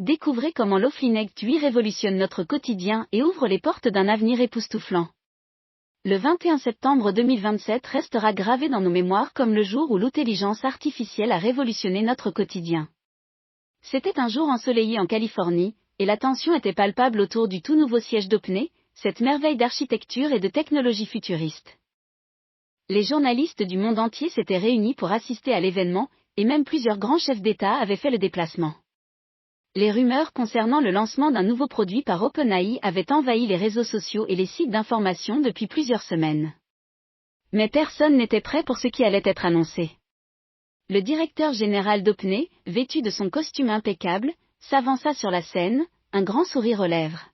Découvrez comment l'Oflinect 8 révolutionne notre quotidien et ouvre les portes d'un avenir époustouflant. Le 21 septembre 2027 restera gravé dans nos mémoires comme le jour où l'intelligence artificielle a révolutionné notre quotidien. C'était un jour ensoleillé en Californie, et la tension était palpable autour du tout nouveau siège d'OpenAI, cette merveille d'architecture et de technologie futuriste. Les journalistes du monde entier s'étaient réunis pour assister à l'événement, et même plusieurs grands chefs d'État avaient fait le déplacement. Les rumeurs concernant le lancement d'un nouveau produit par OpenAI avaient envahi les réseaux sociaux et les sites d'information depuis plusieurs semaines. Mais personne n'était prêt pour ce qui allait être annoncé. Le directeur général d'OpenAI, vêtu de son costume impeccable, s'avança sur la scène, un grand sourire aux lèvres.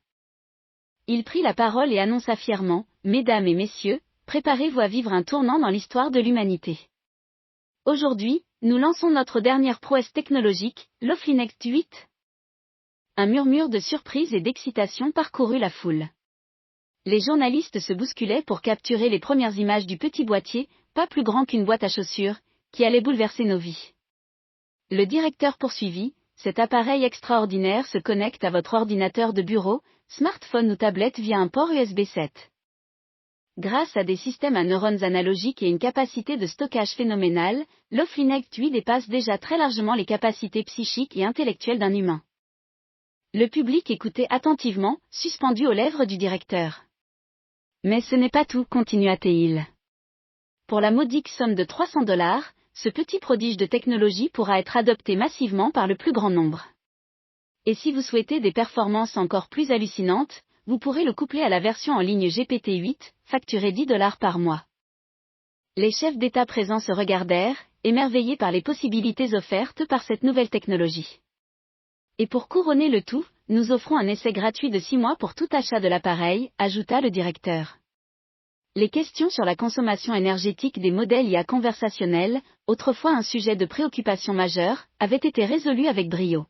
Il prit la parole et annonça fièrement, « Mesdames et messieurs, préparez-vous à vivre un tournant dans l'histoire de l'humanité. Aujourd'hui, nous lançons notre dernière prouesse technologique, l'Oflinect 8. » Un murmure de surprise et d'excitation parcourut la foule. Les journalistes se bousculaient pour capturer les premières images du petit boîtier, pas plus grand qu'une boîte à chaussures, qui allait bouleverser nos vies. Le directeur poursuivit, cet appareil extraordinaire se connecte à votre ordinateur de bureau, smartphone ou tablette via un port USB 7. Grâce à des systèmes à neurones analogiques et une capacité de stockage phénoménale, l'Oflinect 8 dépasse déjà très largement les capacités psychiques et intellectuelles d'un humain. Le public écoutait attentivement, suspendu aux lèvres du directeur. Mais ce n'est pas tout, continua-t-il. Pour la modique somme de $300, ce petit prodige de technologie pourra être adopté massivement par le plus grand nombre. Et si vous souhaitez des performances encore plus hallucinantes, vous pourrez le coupler à la version en ligne GPT-8, facturée $10 par mois. Les chefs d'État présents se regardèrent, émerveillés par les possibilités offertes par cette nouvelle technologie. Et pour couronner le tout, nous offrons un essai gratuit de 6 mois pour tout achat de l'appareil, ajouta le directeur. Les questions sur la consommation énergétique des modèles IA conversationnels, autrefois un sujet de préoccupation majeure, avaient été résolues avec brio.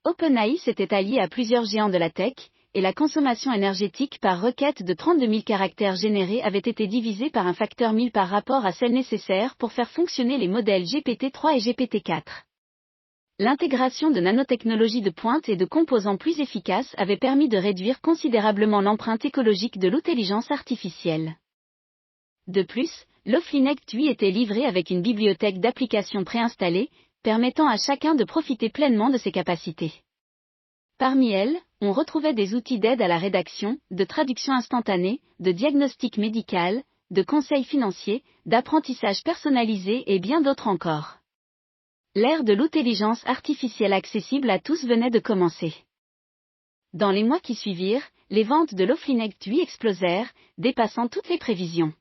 OpenAI s'était allié à plusieurs géants de la tech, et la consommation énergétique par requête de 32 000 caractères générés avait été divisée par un facteur 1000 par rapport à celle nécessaire pour faire fonctionner les modèles GPT-3 et GPT-4. L'intégration de nanotechnologies de pointe et de composants plus efficaces avait permis de réduire considérablement l'empreinte écologique de l'intelligence artificielle. De plus, l'Oflinect 8 était livré avec une bibliothèque d'applications préinstallées, permettant à chacun de profiter pleinement de ses capacités. Parmi elles, on retrouvait des outils d'aide à la rédaction, de traduction instantanée, de diagnostic médical, de conseils financiers, d'apprentissage personnalisé et bien d'autres encore. L'ère de l'intelligence artificielle accessible à tous venait de commencer. Dans les mois qui suivirent, les ventes de l'Oflinect 8 explosèrent, dépassant toutes les prévisions.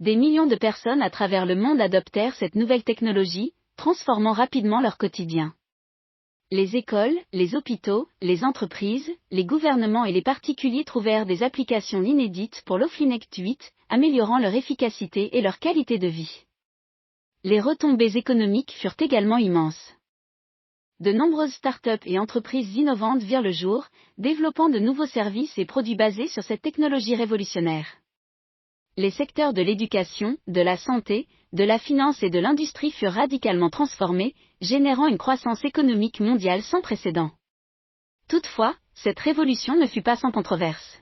Des millions de personnes à travers le monde adoptèrent cette nouvelle technologie, transformant rapidement leur quotidien. Les écoles, les hôpitaux, les entreprises, les gouvernements et les particuliers trouvèrent des applications inédites pour l'Oflinect 8, améliorant leur efficacité et leur qualité de vie. Les retombées économiques furent également immenses. De nombreuses startups et entreprises innovantes virent le jour, développant de nouveaux services et produits basés sur cette technologie révolutionnaire. Les secteurs de l'éducation, de la santé, de la finance et de l'industrie furent radicalement transformés, générant une croissance économique mondiale sans précédent. Toutefois, cette révolution ne fut pas sans controverse.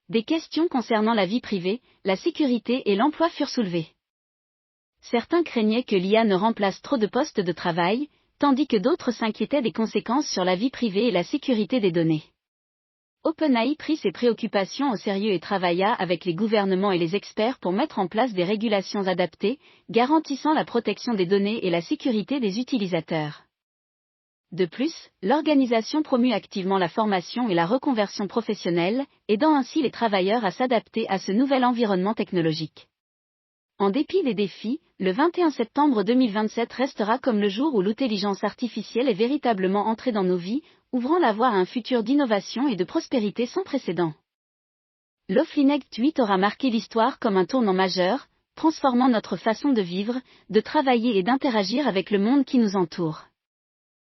Des questions concernant la vie privée, la sécurité et l'emploi furent soulevées. Certains craignaient que l'IA ne remplace trop de postes de travail, tandis que d'autres s'inquiétaient des conséquences sur la vie privée et la sécurité des données. OpenAI prit ces préoccupations au sérieux et travailla avec les gouvernements et les experts pour mettre en place des régulations adaptées, garantissant la protection des données et la sécurité des utilisateurs. De plus, l'organisation promut activement la formation et la reconversion professionnelle, aidant ainsi les travailleurs à s'adapter à ce nouvel environnement technologique. En dépit des défis, le 21 septembre 2027 restera comme le jour où l'intelligence artificielle est véritablement entrée dans nos vies, ouvrant la voie à un futur d'innovation et de prospérité sans précédent. L'Oflinect 8 aura marqué l'histoire comme un tournant majeur, transformant notre façon de vivre, de travailler et d'interagir avec le monde qui nous entoure.